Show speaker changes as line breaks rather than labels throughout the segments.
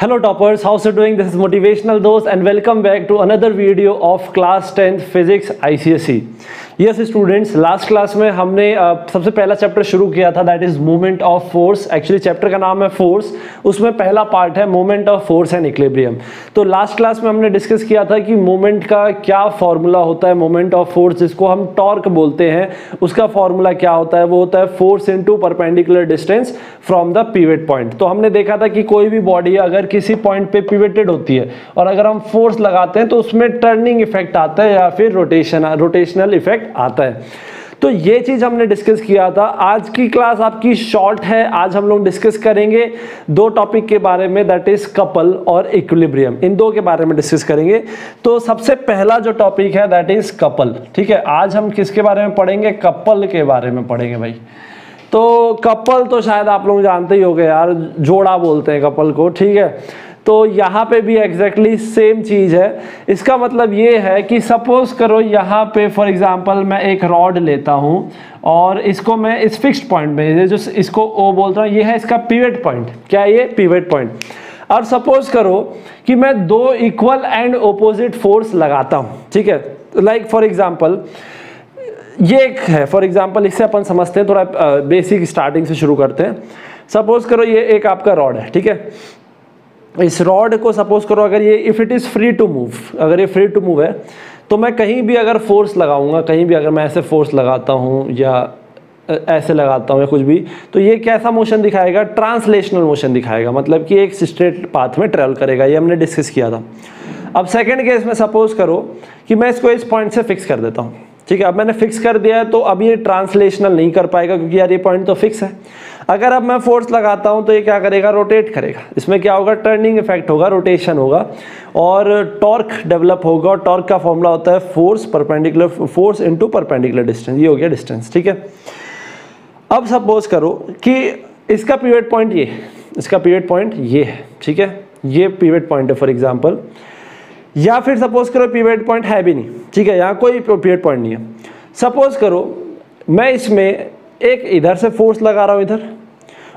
Hello toppers, how's it doing? This is Motivational Dost and welcome back to another video of class 10th Physics ICSE. Yes students, last class में हमने सबसे पहला chapter शुरू किया था, that is movement of force. Actually chapter का नाम है फोर्स, उसमें पहला पार्ट है movement of force and equilibrium. तो लास्ट क्लास में हमने डिस्कस किया था कि मूवमेंट का क्या फॉर्मूला होता है. मूवमेंट ऑफ फोर्स जिसको हम टॉर्क बोलते हैं, उसका फॉर्मूला क्या होता है? वो होता है force into perpendicular distance from the pivot point. तो हमने देखा था कि कोई भी बॉडी अगर किसी पॉइंट पे पिवटेड होती है और अगर हम फोर्स लगाते हैं तो उसमें टर्निंग इफेक्ट आता है या फिर रोटेशनल इफेक्ट आता है. तो ये चीज हमने डिस्कस किया था. आज की क्लास आपकी शॉर्ट है. आज हम लोग डिस्कस करेंगे दो टॉपिक के बारे में, दैट इज कपल और इक्विलिब्रियम. इन दो के बारे में डिस्कस करेंगे. तो सबसे पहला जो टॉपिक है दैट इज कपल. ठीक है, आज हम किसके बारे में पढ़ेंगे? कपल के बारे में पढ़ेंगे भाई. तो कपल तो शायद आप लोग जानते ही होंगे यार, जोड़ा बोलते हैं कपल को. ठीक है, तो यहाँ पे भी एग्जैक्टली सेम चीज है. इसका मतलब ये है कि सपोज करो यहाँ पे फॉर एग्जांपल मैं एक रॉड लेता हूँ और इसको मैं इस फिक्स्ड पॉइंट में, जो इसको ओ बोलता हूँ, ये है इसका पिवट पॉइंट. क्या है ये? Pivot point. और सपोज करो कि मैं दो इक्वल एंड ओपोजिट फोर्स लगाता हूँ. ठीक है, लाइक फॉर एग्जाम्पल ये एक है. फॉर एग्जाम्पल इससे अपन समझते हैं, थोड़ा बेसिक स्टार्टिंग से शुरू करते हैं. सपोज करो ये एक आपका रॉड है. ठीक है, इस रॉड को सपोज करो अगर ये if it is free to move, अगर ये फ्री टू मूव है तो मैं कहीं भी अगर फोर्स लगाऊंगा, कहीं भी अगर मैं ऐसे फोर्स लगाता हूँ या ऐसे लगाता हूँ या कुछ भी, तो ये कैसा मोशन दिखाएगा? ट्रांसलेशनल मोशन दिखाएगा. मतलब कि एक स्ट्रेट पाथ में ट्रेवल करेगा. ये हमने डिस्कस किया था. अब सेकेंड केस में सपोज करो कि मैं इसको इस पॉइंट से फिक्स कर देता हूँ. ठीक है, अब मैंने फिक्स कर दिया है तो अब ये ट्रांसलेशनल नहीं कर पाएगा क्योंकि यार ये पॉइंट तो फिक्स है. अगर अब मैं फोर्स लगाता हूं तो ये क्या करेगा? रोटेट करेगा. इसमें क्या होगा? टर्निंग इफेक्ट होगा, रोटेशन होगा और टॉर्क डेवलप होगा. और टॉर्क का फॉर्मूला होता है फोर्स इनटू परपेंडिकुलर डिस्टेंस. ये हो गया डिस्टेंस. ठीक है, अब सपोज करो कि इसका पिवट पॉइंट ये, इसका पिवट पॉइंट ये है. ठीक है, ये पिवट पॉइंट है फॉर एग्जाम्पल. या फिर सपोज करो पिवट पॉइंट है भी नहीं. ठीक है, यहाँ कोई पिवट पॉइंट नहीं है. सपोज करो मैं इसमें एक इधर से फोर्स लगा रहा हूं इधर,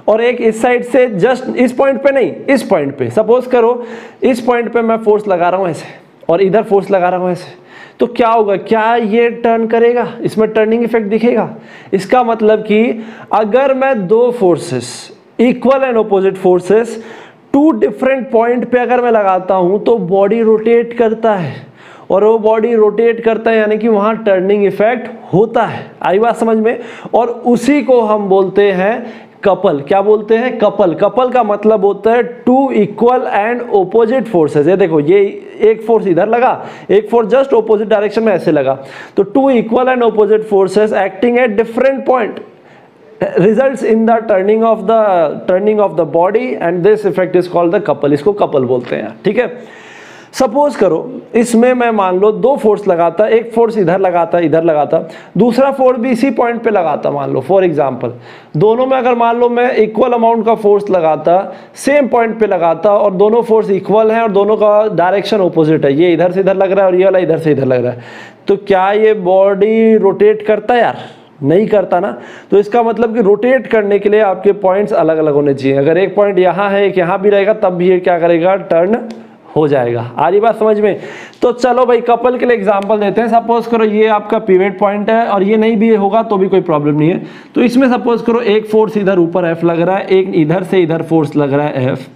और एक इस साइड से, जस्ट इस पॉइंट पे नहीं, इस पॉइंट पे. सपोज करो इस पॉइंट पे मैं फोर्स लगा रहा हूं ऐसे और इधर फोर्स लगा रहा हूं ऐसे. तो क्या होगा? क्या ये टर्न करेगा? इसमें टर्निंग इफेक्ट दिखेगा. इसका मतलब कि अगर मैं दो forces, equal and opposite forces, two different point पे अगर मैं लगाता हूं तो बॉडी रोटेट करता है. और वो बॉडी रोटेट करता है यानी कि वहां टर्निंग इफेक्ट होता है. आई बात समझ में? और उसी को हम बोलते हैं कपल. क्या बोलते हैं? कपल. कपल का मतलब होता है two equal and opposite forces. ये देखो, ये एक फोर्स इधर लगा, एक फोर्स जस्ट ओपोजिट डायरेक्शन में ऐसे लगा. तो two equal and opposite forces acting at different point results in the turning of the body and this effect is called the couple. इसको कपल बोलते हैं. ठीक है, सपोज करो इसमें मैं मान लो दो फोर्स लगाता, एक फोर्स इधर लगाता, दूसरा फोर्स भी इसी पॉइंट पे लगाता. मान लो फॉर एग्जांपल दोनों में अगर मान लो मैं इक्वल अमाउंट का फोर्स लगाता, सेम पॉइंट पे लगाता और दोनों फोर्स इक्वल हैं और दोनों का डायरेक्शन ऑपोजिट है, ये इधर से इधर लग रहा है और ये वाला इधर से इधर लग रहा है, तो क्या ये बॉडी रोटेट करता है? यार नहीं करता ना. तो इसका मतलब कि रोटेट करने के लिए आपके पॉइंट्स अलग अलग होने चाहिए. अगर एक पॉइंट यहाँ है, एक यहाँ भी रहेगा, तब भी ये क्या करेगा? टर्न हो जाएगा. आ रही बात समझ में? तो चलो भाई कपल के लिए एग्जांपल देते हैं. सपोज करो ये आपका पिवट पॉइंट है और ये नहीं भी होगा तो भी कोई प्रॉब्लम नहीं है. तो इसमें सपोज करो एक फोर्स इधर ऊपर F लग रहा है, एक इधर से इधर फोर्स लग रहा है F.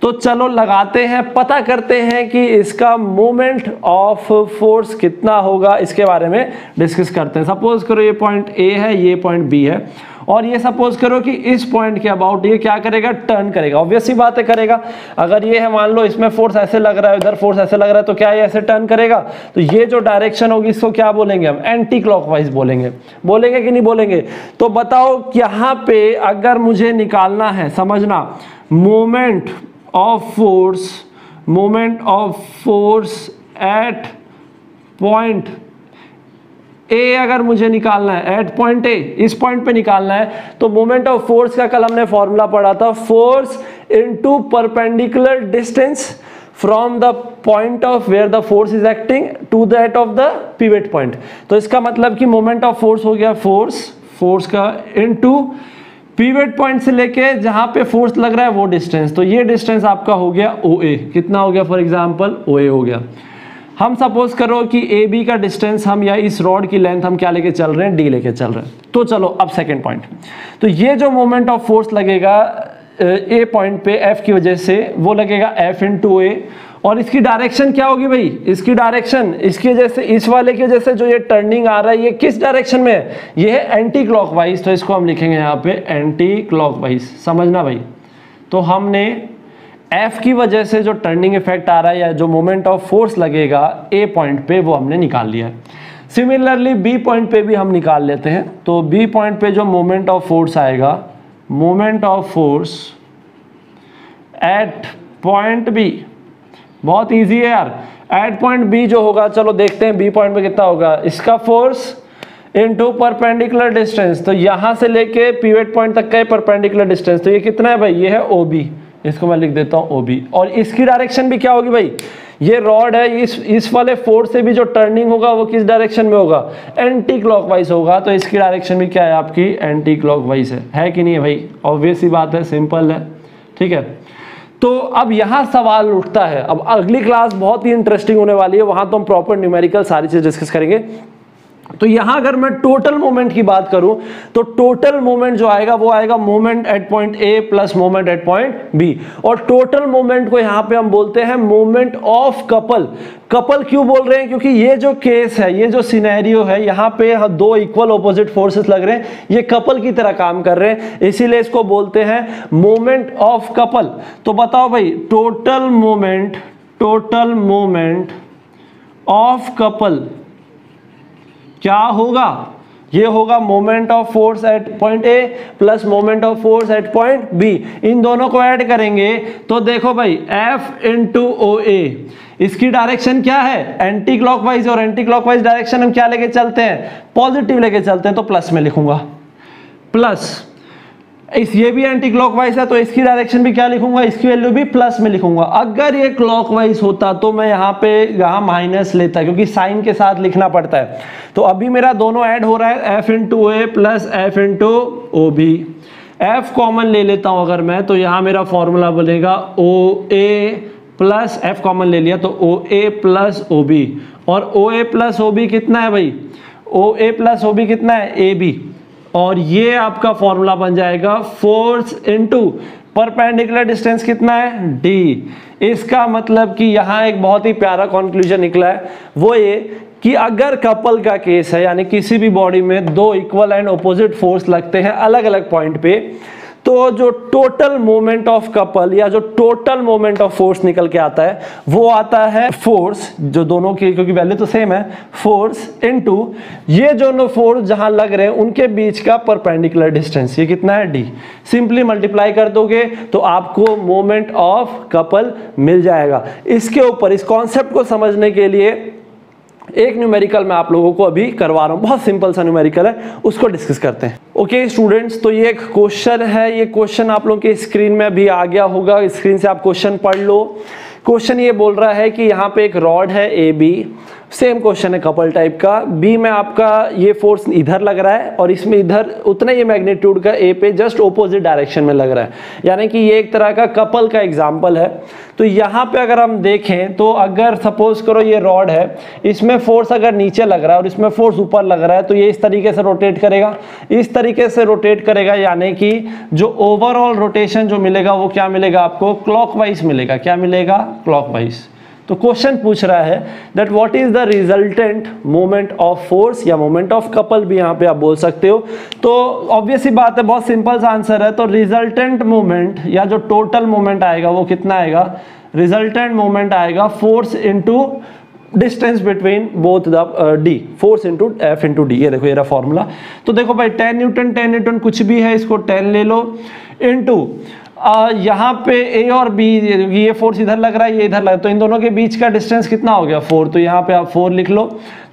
तो चलो लगाते हैं, पता करते हैं कि इसका मोमेंट ऑफ फोर्स कितना होगा. इसके बारे में डिस्कस करते हैं. सपोज करो ये पॉइंट A है, ये पॉइंट B है और ये सपोज करो कि इस पॉइंट के अबाउट ये क्या करेगा? टर्न करेगा. ऑब्वियस सी बात है करेगा. अगर ये है मान लो इसमें फोर्स ऐसे लग रहा है, उधर फोर्स ऐसे लग रहा है, तो क्या ये ऐसे टर्न करेगा? तो ये जो डायरेक्शन होगी इसको क्या बोलेंगे हम? एंटी क्लॉकवाइज बोलेंगे. बोलेंगे कि नहीं बोलेंगे? तो बताओ यहाँ पे अगर मुझे निकालना है, समझना, moment of force at point A अगर मुझे निकालना है, एट पॉइंट ए, इस पॉइंट पे निकालना है, तो मोमेंट ऑफ फोर्स का कल हमने फॉर्मूला पढ़ा था, force into perpendicular distance from the point of where the force is acting to that of the pivot point. तो इसका मतलब कि मोमेंट ऑफ फोर्स हो गया फोर्स का इनटू पिवट पॉइंट से लेके जहां पे फोर्स लग रहा है वो डिस्टेंस, तो ये डिस्टेंस आपका हो गया OA। कितना हो गया? फॉर एग्जांपल OA हो गया। हम सपोज करो कि AB का डिस्टेंस हम या इस रॉड की लेंथ हम क्या लेके चल रहे हैं? D लेके चल रहे हैं। तो चलो अब सेकंड पॉइंट, तो ये जो मोमेंट ऑफ फोर्स लगेगा A पॉइंट पे F की वजह से, वो लगेगा F इंटू A, और इसकी डायरेक्शन क्या होगी भाई? इसकी डायरेक्शन इसके जैसे, इस वाले के जैसे जो ये टर्निंग आ रहा है, ये किस डायरेक्शन में है? ये है एंटी क्लॉकवाइज, तो इसको हम लिखेंगे यहाँ पे एंटी क्लॉकवाइज। समझना भाई, तो हमने F की वजह से जो टर्निंग इफेक्ट आ रहा है या जो मोमेंट ऑफ फोर्स लगेगा A पॉइंट पे, वो हमने निकाल लिया है। सिमिलरली B पॉइंट पे भी हम निकाल लेते हैं। तो B पॉइंट पे जो मोमेंट ऑफ फोर्स आएगा, moment of force at point B, बहुत इजी है यार। एट पॉइंट बी जो होगा, चलो देखते हैं बी पॉइंट पे कितना होगा। इसका फोर्स इनटू परपेंडिकुलर डिस्टेंस, तो यहां से लेके पिवट पॉइंट तक का परपेंडिकुलर डिस्टेंस, तो ये कितना है भाई? ये है OB, इसको मैं लिख देता हूं OB। और इसकी डायरेक्शन भी क्या होगी भाई? ये रॉड है, इस वाले फोर्स से भी जो टर्निंग होगा वो किस डायरेक्शन में होगा? एंटी क्लॉकवाइज होगा। तो इसकी डायरेक्शन भी क्या है आपकी? एंटी क्लॉकवाइज है कि नहीं है भाई? ऑब्वियस ही बात है, सिंपल है, ठीक है। तो अब यहाँ सवाल उठता है, अब अगली क्लास बहुत ही इंटरेस्टिंग होने वाली है, वहां तो हम प्रॉपर न्यूमेरिकल सारी चीज डिस्कस करेंगे। तो यहां अगर मैं टोटल मोमेंट की बात करूं, तो टोटल मोमेंट जो आएगा वो आएगा moment at point A plus moment at point B। और टोटल मोमेंट को यहां पे हम बोलते हैं मोमेंट ऑफ कपल। कपल क्यों बोल रहे हैं? क्योंकि ये जो केस है, ये जो सिनेरियो है, यहाँ पे दो इक्वल ऑपोजिट फोर्सेस लग रहे हैं, ये कपल की तरह काम कर रहे हैं, इसीलिए इसको बोलते हैं मोमेंट ऑफ कपल। तो बताओ भाई, टोटल मोमेंट ऑफ कपल क्या होगा? ये होगा moment of force at point A plus moment of force at point B। इन दोनों को ऐड करेंगे तो देखो भाई, F इंटू OA, इसकी डायरेक्शन क्या है? एंटी क्लॉकवाइज, और एंटी क्लॉकवाइज डायरेक्शन हम क्या लेके चलते हैं? पॉजिटिव लेके चलते हैं, तो प्लस में लिखूंगा प्लस। ये भी एंटी क्लॉकवाइज है, तो इसकी डायरेक्शन भी क्या लिखूंगा? इसकी वैल्यू भी प्लस में लिखूंगा। अगर ये क्लॉकवाइज होता तो मैं यहाँ माइनस लेता, क्योंकि साइन के साथ लिखना पड़ता है। तो अभी मेरा दोनों ऐड हो रहा है, F into A plus F into OB। F common ले लेता हूं अगर मैं, तो यहाँ मेरा फॉर्मूला बनेगा OA प्लस, F कॉमन ले लिया तो OA प्लस OB। और OA प्लस OB कितना है भाई? OA प्लस OB कितना है? AB। और ये आपका फॉर्मूला बन जाएगा फोर्स इनटू परपेंडिकुलर डिस्टेंस कितना है? D। इसका मतलब कि यहाँ एक बहुत ही प्यारा कंक्लूजन निकला है, वो ये कि अगर कपल का केस है, यानी किसी भी बॉडी में दो इक्वल एंड ऑपोजिट फोर्स लगते हैं अलग अलग पॉइंट पे, तो जो टोटल मोमेंट ऑफ कपल या जो टोटल मोमेंट ऑफ फोर्स निकल के आता है, वो आता है फोर्स, जो दोनों की क्योंकि वैल्यू तो सेम है, फोर्स इनटू ये जो फोर्स जहां लग रहे हैं उनके बीच का परपेंडिकुलर डिस्टेंस, ये कितना है? D। सिंपली मल्टीप्लाई कर दोगे तो आपको मोमेंट ऑफ कपल मिल जाएगा। इसके ऊपर इस कॉन्सेप्ट को समझने के लिए एक न्यूमेरिकल मैं आप लोगों को अभी करवा रहा हूं, बहुत सिंपल सा न्यूमेरिकल है, उसको डिस्कस करते हैं। ओके स्टूडेंट्स, तो ये एक क्वेश्चन है, ये क्वेश्चन आप लोगों के स्क्रीन में अभी आ गया होगा, स्क्रीन से आप क्वेश्चन पढ़ लो। क्वेश्चन ये बोल रहा है कि यहाँ पे एक रॉड है AB, सेम क्वेश्चन है कपल टाइप का। B में आपका ये फोर्स इधर लग रहा है और इसमें इधर उतना ही मैग्नीट्यूड का A पे जस्ट ऑपोजिट डायरेक्शन में लग रहा है, यानी कि ये एक तरह का कपल का एग्जांपल है। तो यहाँ पे अगर हम देखें तो अगर सपोज करो ये रॉड है, इसमें फोर्स अगर नीचे लग रहा है और इसमें फोर्स ऊपर लग रहा है, तो ये इस तरीके से रोटेट करेगा, इस तरीके से रोटेट करेगा, यानी कि जो ओवरऑल रोटेशन जो मिलेगा वो क्या मिलेगा आपको? क्लॉकवाइज मिलेगा। क्या मिलेगा? क्लॉकवाइज। तो क्वेश्चन पूछ रहा है that what is the resultant moment of force, या मोमेंट ऑफ कपल भी यहाँ पे आप बोल सकते हो। तो ऑब्वियस ही बात है, बहुत सिंपल सा आंसर है। तो रिजल्टेंट मोमेंट या जो टोटल मोमेंट आएगा वो कितना आएगा? रिजल्टेंट मोमेंट आएगा force into distance between both the D, force into F into D। ये देखो ये रहा फॉर्मूला। तो देखो भाई 10 न्यूटन कुछ भी है, इसको 10 ले लो इनटू यहाँ पे A और B, ये फोर्स इधर लग रहा है, ये इधर लग रहा है, तो इन दोनों के बीच का डिस्टेंस कितना हो गया? 4। तो यहाँ पे आप 4 लिख लो,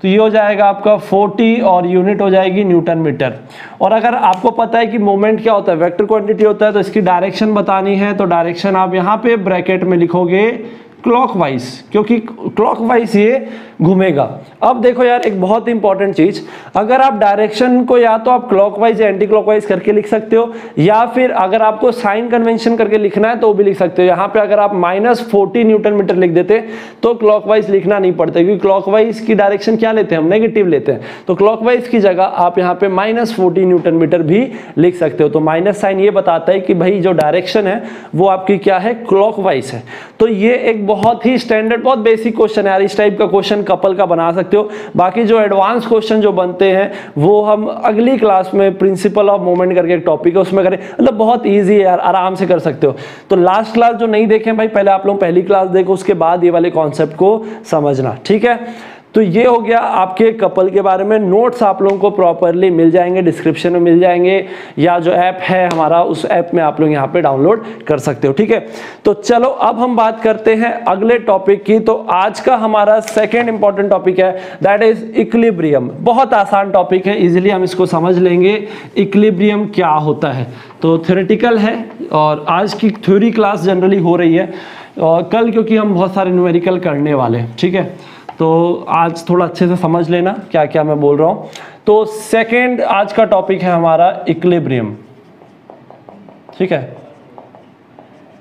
तो ये हो जाएगा आपका 40 और यूनिट हो जाएगी न्यूटन मीटर। और अगर आपको पता है कि मोमेंट क्या होता है, वेक्टर क्वांटिटी होता है, तो इसकी डायरेक्शन बतानी है, तो डायरेक्शन आप यहाँ पे ब्रैकेट में लिखोगे क्लॉकवाइज, क्योंकि क्लॉकवाइज ये घूमेगा। अब देखो यार एक बहुत इंपॉर्टेंट चीज, अगर आप डायरेक्शन को या तो आप क्लॉकवाइज या एंटी क्लॉकवाइज करके लिख सकते हो, या फिर अगर आपको साइन कन्वेंशन करके लिखना है तो भी लिख सकते हो। यहाँ पे अगर आप -40 न्यूटन मीटर लिख देते तो क्लॉकवाइज लिखना नहीं पड़ता, क्योंकि क्लॉकवाइज की डायरेक्शन क्या लेते हैं हम, नेगेटिव लेते हैं। तो क्लॉकवाइज की जगह आप यहाँ पे -40 न्यूटन मीटर भी लिख सकते हो। तो माइनस साइन ये बताता है कि भाई जो डायरेक्शन है वो आपकी क्या है, क्लॉकवाइज है। तो ये एक बहुत ही स्टैंडर्ड, बहुत बेसिक क्वेश्चन है यार। इस टाइप का क्वेश्चन कपल का बना सकते हो। बाकी जो एडवांस क्वेश्चन जो बनते हैं वो हम अगली क्लास में प्रिंसिपल ऑफ मोमेंट करके एक टॉपिक है उसमें करें, मतलब बहुत इजी है यार, आराम से कर सकते हो। तो लास्ट क्लास जो नहीं देखें भाई, पहले आप लोग पहली क्लास देखो, उसके बाद ये वाले कॉन्सेप्ट को समझना, ठीक है। तो ये हो गया आपके कपल के बारे में। नोट्स आप लोगों को प्रॉपरली मिल जाएंगे, डिस्क्रिप्शन में मिल जाएंगे, या जो ऐप है हमारा उस ऐप में आप लोग यहाँ पे डाउनलोड कर सकते हो, ठीक है। तो चलो अब हम बात करते हैं अगले टॉपिक की। तो आज का हमारा सेकेंड इंपॉर्टेंट टॉपिक है, दैट इज इक्विलिब्रियम। बहुत आसान टॉपिक है, इजिली हम इसको समझ लेंगे। इक्विलिब्रियम क्या होता है, तो थ्योरेटिकल है और आज की थ्योरी क्लास जनरली हो रही है, और कल क्योंकि हम बहुत सारे न्यूमेरिकल करने वाले हैं, ठीक है। तो आज थोड़ा अच्छे से समझ लेना क्या क्या मैं बोल रहा हूँ। तो सेकेंड आज का टॉपिक है हमारा इक्विलिब्रियम, ठीक है।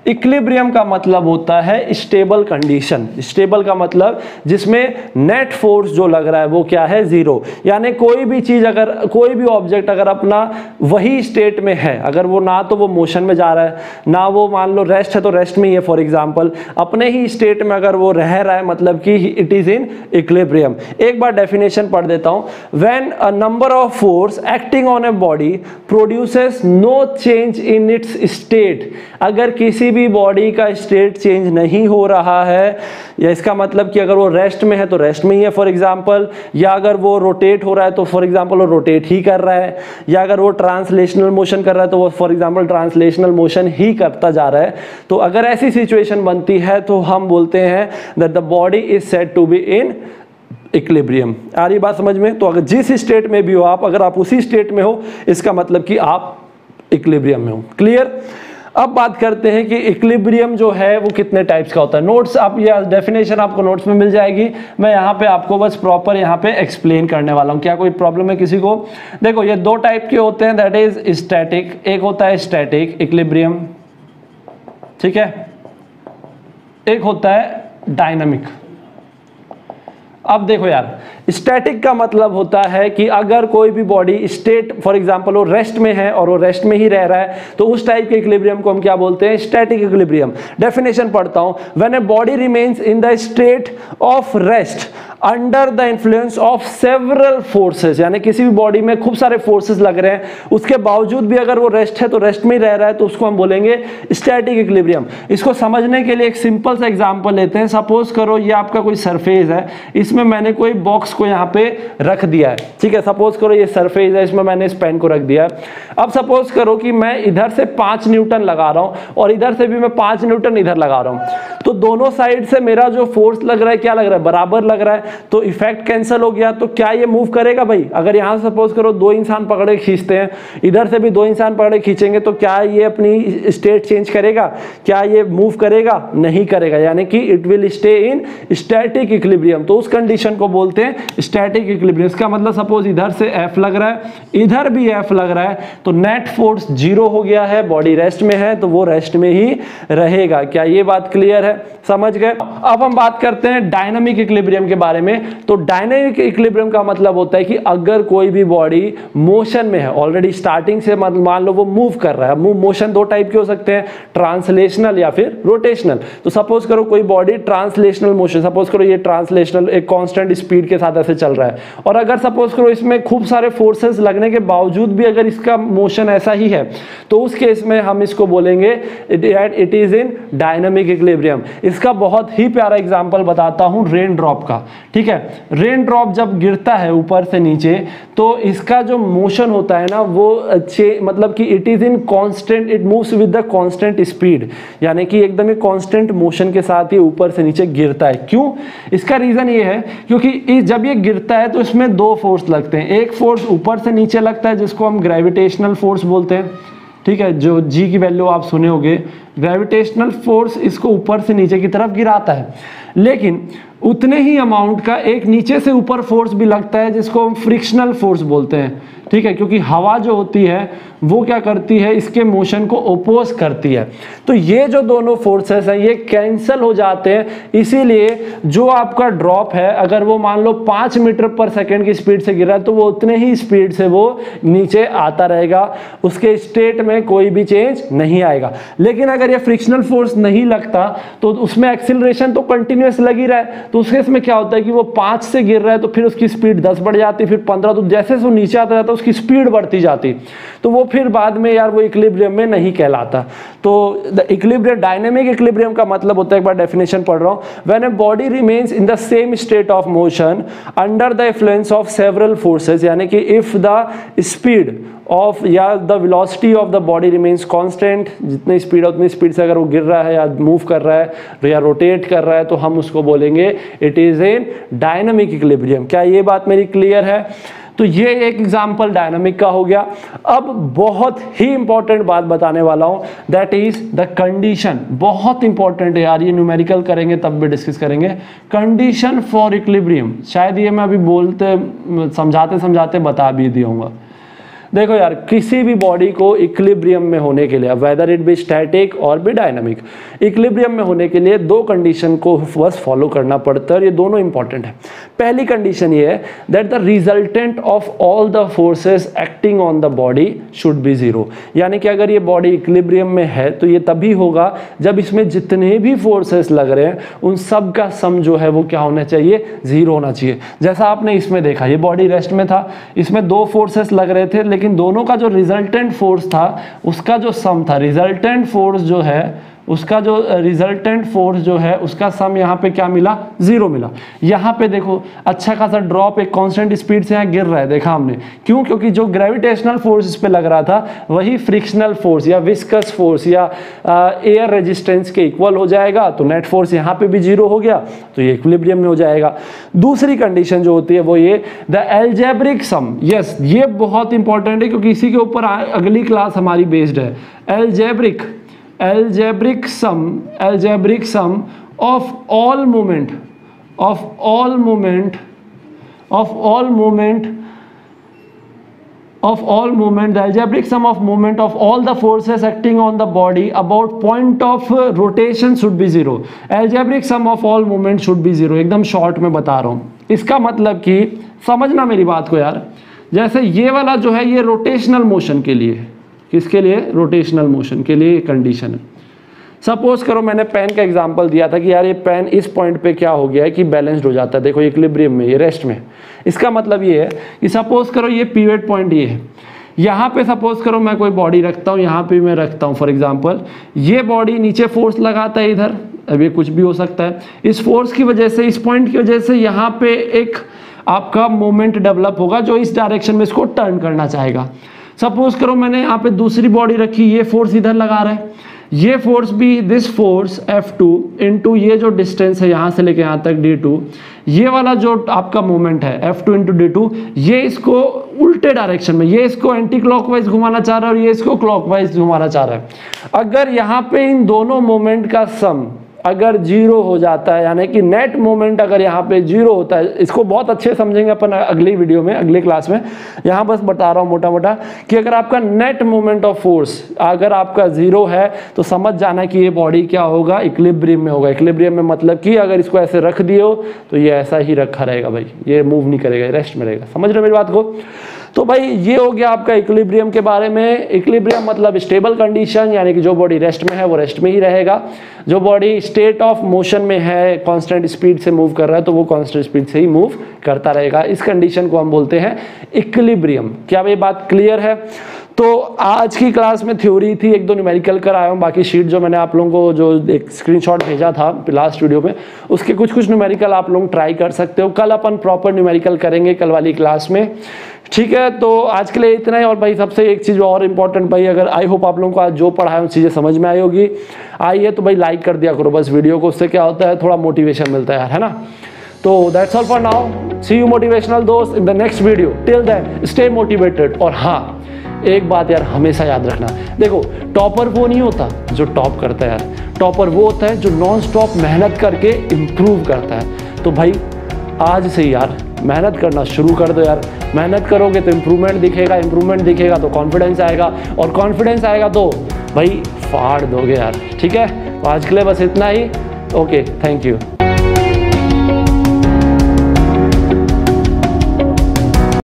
इक्विलिब्रियम का मतलब होता है स्टेबल कंडीशन। स्टेबल का मतलब जिसमें नेट फोर्स जो लग रहा है वो क्या है, जीरो। यानी कोई भी चीज, अगर कोई भी ऑब्जेक्ट अगर अपना वही स्टेट में है, अगर वो ना तो वो मोशन में जा रहा है, ना वो मान लो रेस्ट है तो रेस्ट में ही है, फॉर एग्जांपल अपने ही स्टेट में अगर वो रह रहा है, मतलब कि इट इज इन इक्विलिब्रियम। एक बार डेफिनेशन पढ़ देता हूं। When a number of force acting on a body produces no change in its state, अगर किसी भी बॉडी का स्टेट चेंज नहीं हो रहा है, या इसका मतलब कि अगर वो रेस्ट में है तो रेस्ट में ही है फॉर एग्जांपल, या अगर वो रोटेट हो रहा है तो फॉर एग्जांपल वो रोटेट ही कर रहा है, या अगर वो ट्रांसलेशनल मोशन कर रहा है तो वो फॉर एग्जांपल ट्रांसलेशनल मोशन ही करता जा रहा है। तो अगर ऐसी सिचुएशन बनती है तो हम बोलते हैं that the body is said to be in equilibrium. आ रही बात समझ में? तो अगर जिस स्टेट में भी हो आप, अगर आप उसी स्टेट में हो, इसका मतलब कि आप इक्विलिब्रियम में हो। क्लियर? अब बात करते हैं कि इक्विलिब्रियम जो है वो कितने टाइप्स का होता है। नोट्स आप, ये डेफिनेशन आपको नोट्स में मिल जाएगी। मैं यहाँ पे आपको बस प्रॉपर यहाँ पे एक्सप्लेन करने वाला हूँ। क्या कोई प्रॉब्लम है किसी को? देखो ये दो टाइप के होते हैं, दैट इज स्टैटिक। एक होता है स्टैटिक इक्विलिब्रियम, ठीक है, एक होता है डायनामिक। अब देखो यार, स्टैटिक का मतलब होता है कि अगर कोई भी बॉडी स्टेट, फॉर एग्जांपल वो रेस्ट में है और वो रेस्ट में ही रह रहा है, तो उस टाइप के इक्विलिब्रियम को हम क्या बोलते हैं? Static equilibrium. डेफिनेशन पढ़ता हूं। When a body remains in the state of rest under the influence of several forces, यानी किसी भी बॉडी में खूब सारे फोर्सेस लग रहे हैं, उसके बावजूद भी अगर वो रेस्ट है तो रेस्ट में ही रह रहा है, तो उसको हम बोलेंगे स्टैटिक इक्विलिब्रियम। इसको समझने के लिए एक सिंपल सा एग्जांपल लेते हैं। सपोज करो ये आपका कोई सरफेस है, इसमें मैंने कोई बॉक्स को यहाँ पे रख दिया है, ठीक है। सपोज करो ये सरफेस है, इसमें मैंने इस पेन को रख दिया है। अब सपोज करो कि मैं इधर से 5 न्यूटन लगा रहा हूं और इधर से भी मैं 5 न्यूटन इधर लगा रहा हूं, तो दोनों साइड से मेरा जो फोर्स लग रहा है क्या लग रहा है? बराबर लग रहा है। तो इफेक्ट कैंसिल हो गया। तो क्या ये मूव करेगा भाई? अगर यहां से सपोज करो 2 इंसान पकड़े खींचते हैं, इधर से भी 2 इंसान पकड़े खींचेंगे, तो क्या ये अपनी स्टेट चेंज करेगा? क्या ये मूव करेगा? नहीं करेगा। यानी कि it will stay in static equilibrium. तो उस कंडीशन को बोलते हैं स्टैटिक इक्विलिब्रियम। इसका मतलब सपोज इधर से F लग रहा है, इधर भी F लग रहा है, तो नेट फोर्स 0 हो गया है, बॉडी रेस्ट में है तो वो रेस्ट में ही रहेगा। क्या ये बात क्लियर है? समझ गए? अब हम बात करते हैं डायनामिक इक्विलिब्रियम के बारे में। तो डायनामिक इक्विलिब्रियम का मतलब होता है कि अगर कोई भी बॉडी मोशन में है, ऑलरेडी स्टार्टिंग से मान लो वो मूव कर रहा है। मोशन 2 टाइप के हो सकते हैं, ट्रांसलेशनल या फिर रोटेशनल। तो सपोज करो कोई बॉडी ट्रांसलेशनल मोशन, सपोज करो ये ट्रांसलेशनल एक कांस्टेंट स्पीड के साथ ऐसे चल रहा है, और अगर सपोज करो इसमें खूब सारे फोर्सेस लगने के बावजूद भी अगर इसका मोशन ऐसा ही है, तो उस केस में हम इसको बोलेंगे it is in dynamic equilibrium. इसका बहुत ही प्यारा एग्जांपल बताता हूं रेन ड्रॉप का, ठीक है। रेन ड्रॉप जब गिरता है ऊपर से नीचे, तो इसका जो मोशन होता है ना वो मतलब कि it is in constant, it moves with the constant speed, यानी कि एकदम ही कांस्टेंट मोशन के साथ ही ऊपर से नीचे गिरता है। क्यों? इसका रीजन ये है क्योंकि जब ये गिरता है तो इसमें 2 फोर्स लगते हैं। एक फोर्स ऊपर से नीचे लगता है जिसको हम ग्रेविटेशनल फोर्स बोलते हैं, ठीक है, जो जी की वैल्यू आप सुने होंगे, ग्रेविटेशनल फोर्स इसको ऊपर से नीचे की तरफ गिराता है, लेकिन उतने ही अमाउंट का एक नीचे से ऊपर फोर्स भी लगता है जिसको हम फ्रिक्शनल फोर्स बोलते हैं, ठीक है, क्योंकि हवा जो होती है वो क्या करती है, इसके मोशन को ओपोज करती है। तो ये जो दोनों फोर्सेस हैं ये कैंसल हो जाते हैं, इसीलिए जो आपका ड्रॉप है अगर वो मान लो 5 मीटर पर सेकेंड की स्पीड से गिर रहा है तो वो उतने ही स्पीड से वो नीचे आता रहेगा, उसके स्टेट में कोई भी चेंज नहीं आएगा। लेकिन अगर ये फ्रिक्शनल फोर्स नहीं लगता तो उसमें एक्सिलरेशन तो कंटिन्यूस लगी रहा है, तो उसके इसमें क्या होता है कि वो 5 से गिर रहा है तो फिर उसकी स्पीड 10 बढ़ जाती, फिर 15, तो जैसे वो नीचे आता जाता उसकी स्पीड बढ़ती जाती, तो वो फिर बाद में यार वो इक्विलिब्रियम में नहीं कहलाता। तो द इक्विलिब्रियम, डायनेमिक इक्विलिब्रियम का मतलब होता है, एक बार डेफिनेशन पढ़ रहा हूं, when a body remains in the same state of motion under the influence of several forces, यानी कि इफ द स्पीड ऑफ या the velocity of the body remains constant, जितनी स्पीड है उतनी स्पीड से अगर वो गिर रहा है या मूव कर रहा है या रोटेट कर रहा है तो हम उसको बोलेंगे it is in dynamic equilibrium. क्या ये बात मेरी क्लियर है? तो ये एक एग्जाम्पल डायनामिक का हो गया। अब बहुत ही इंपॉर्टेंट बात बताने वाला हूं, दैट इज द कंडीशन। बहुत इंपॉर्टेंट है यार, ये न्यूमेरिकल करेंगे तब भी डिस्कस करेंगे। कंडीशन फॉर इक्विलिब्रियम, शायद ये मैं अभी बोलते समझाते समझाते बता भी दिया। देखो यार, किसी भी बॉडी को इक्विलिब्रियम में होने के लिए, वेदर इट बी स्टैटिक और भी डायनामिक, इक्विलिब्रियम में होने के लिए 2 कंडीशन को बस फॉलो करना पड़ता है और ये दोनों इंपॉर्टेंट है। पहली कंडीशन ये है that the resultant of all the forces acting on the body should be 0, यानी कि अगर ये बॉडी इक्विलिब्रियम में है तो ये तभी होगा जब इसमें जितने भी फोर्सेस लग रहे हैं उन सब का सम जो है वो क्या होना चाहिए, 0 होना चाहिए। जैसा आपने इसमें देखा, ये बॉडी रेस्ट में था, इसमें 2 फोर्सेस लग रहे थे, लेकिन दोनों का जो रिजल्टेंट फोर्स था उसका जो सम था, रिजल्टेंट फोर्स जो है उसका जो रिजल्टेंट फोर्स जो है उसका सम यहाँ पे क्या मिला, 0 मिला। यहाँ पे देखो अच्छा खासा ड्रॉप एक कांस्टेंट स्पीड से यहाँ गिर रहा है, देखा हमने, क्यों? क्योंकि जो ग्रेविटेशनल फोर्स इस पे लग रहा था वही फ्रिक्शनल फोर्स या विस्कस फोर्स या एयर रेजिस्टेंस के इक्वल हो जाएगा, तो नेट फोर्स यहाँ पे भी 0 हो गया, तो ये इक्विलिब्रियम में हो जाएगा। दूसरी कंडीशन जो होती है वो ये, द एल्जेब्रिक सम। यस, ये बहुत इंपॉर्टेंट है क्योंकि इसी के ऊपर अगली क्लास हमारी बेस्ड है। algebraic sum of all moment the algebraic sum of moment of all the forces acting on the body about point of rotation should be 0। algebraic sum of all moment should be 0। एकदम short में बता रहा हूँ, इसका मतलब कि समझना मेरी बात को यार, जैसे ये वाला जो है ये रोटेशनल मोशन के लिए, किसके लिए, रोटेशनल मोशन के लिए कंडीशन है। सपोज करो मैंने पेन का एग्जांपल दिया था कि यार ये पेन इस पॉइंट पे क्या हो गया है कि बैलेंस्ड हो जाता है, देखो इक्विलिब्रियम में, ये रेस्ट में। इसका मतलब ये है कि सपोज करो ये पिवट पॉइंट ये है, यहाँ पे सपोज करो मैं कोई बॉडी रखता हूँ, यहाँ पे मैं रखता हूँ फॉर एग्जांपल, ये बॉडी नीचे फोर्स लगाता है इधर, अब ये कुछ भी हो सकता है, इस फोर्स की वजह से, इस पॉइंट की वजह से यहाँ पे एक आपका मोमेंट डेवलप होगा जो इस डायरेक्शन में इसको टर्न करना चाहेगा। सपोज करो मैंने यहाँ पे दूसरी बॉडी रखी, ये फोर्स इधर लगा रहा है, ये फोर्स भी, दिस फोर्स F2 इनटू ये जो डिस्टेंस है यहाँ से लेके यहाँ तक D2, ये वाला जो आपका मोमेंट है F2 इंटू D2, ये इसको उल्टे डायरेक्शन में, ये इसको एंटी क्लॉकवाइज घुमाना चाह रहा है और ये इसको क्लॉकवाइज घुमाना चाह रहा है। अगर यहाँ पे इन दोनों मोमेंट का सम अगर 0 हो जाता है, यानी कि नेट मोमेंट अगर यहाँ पे 0 होता है, इसको बहुत अच्छे समझेंगे अपन अगली वीडियो में, अगली क्लास में, यहाँ बस बता रहा हूँ मोटा मोटा कि अगर आपका नेट मोमेंट ऑफ फोर्स अगर आपका 0 है तो समझ जाना कि ये बॉडी क्या होगा, इक्विलिब्रियम में होगा। इक्विलिब्रियम में मतलब कि अगर इसको ऐसे रख दिए हो तो ये ऐसा ही रखा रहेगा भाई, ये मूव नहीं करेगा, रेस्ट में रहेगा। समझ रहे हो मेरी बात को? तो भाई ये हो गया आपका इक्विलिब्रियम के बारे में। इक्विलिब्रियम मतलब स्टेबल कंडीशन, यानी कि जो बॉडी रेस्ट में है वो रेस्ट में ही रहेगा, जो बॉडी स्टेट ऑफ मोशन में है, कांस्टेंट स्पीड से मूव कर रहा है तो वो कांस्टेंट स्पीड से ही मूव करता रहेगा। इस कंडीशन को हम बोलते हैं इक्विलिब्रियम। क्या ये बात क्लियर है? तो आज की क्लास में थ्योरी थी, 1-2 न्यूमेरिकल कर आया हूँ, बाकी शीट जो मैंने आप लोगों को जो एक स्क्रीनशॉट भेजा था लास्ट वीडियो में, उसके कुछ न्यूमेरिकल आप लोग ट्राई कर सकते हो। कल अपन प्रॉपर न्यूमेरिकल करेंगे कल वाली क्लास में, ठीक है? तो आज के लिए इतना ही। और भाई सबसे एक चीज़ और इम्पॉर्टेंट भाई, अगर आई होप आप लोगों को आज जो पढ़ाया उन चीज़ें समझ में आई होगी, आई है तो भाई लाइक कर दिया करो बस वीडियो को, उससे क्या होता है थोड़ा मोटिवेशन मिलता है यार, है ना? तो that's all for now, see you motivational दोस्त in the next video. Till then stay motivated. और हाँ, एक बात यार हमेशा याद रखना, देखो टॉपर वो नहीं होता जो टॉप करता है यार, टॉपर वो होता है जो नॉन स्टॉप मेहनत करके इम्प्रूव करता है। तो भाई आज से यार मेहनत करना शुरू कर दो यार, मेहनत करोगे तो इम्प्रूवमेंट दिखेगा, इम्प्रूवमेंट दिखेगा तो कॉन्फिडेंस आएगा, और कॉन्फिडेंस आएगा तो भाई फाड़ दोगे यार। ठीक है, तो आज के लिए बस इतना ही। Okay, thank you.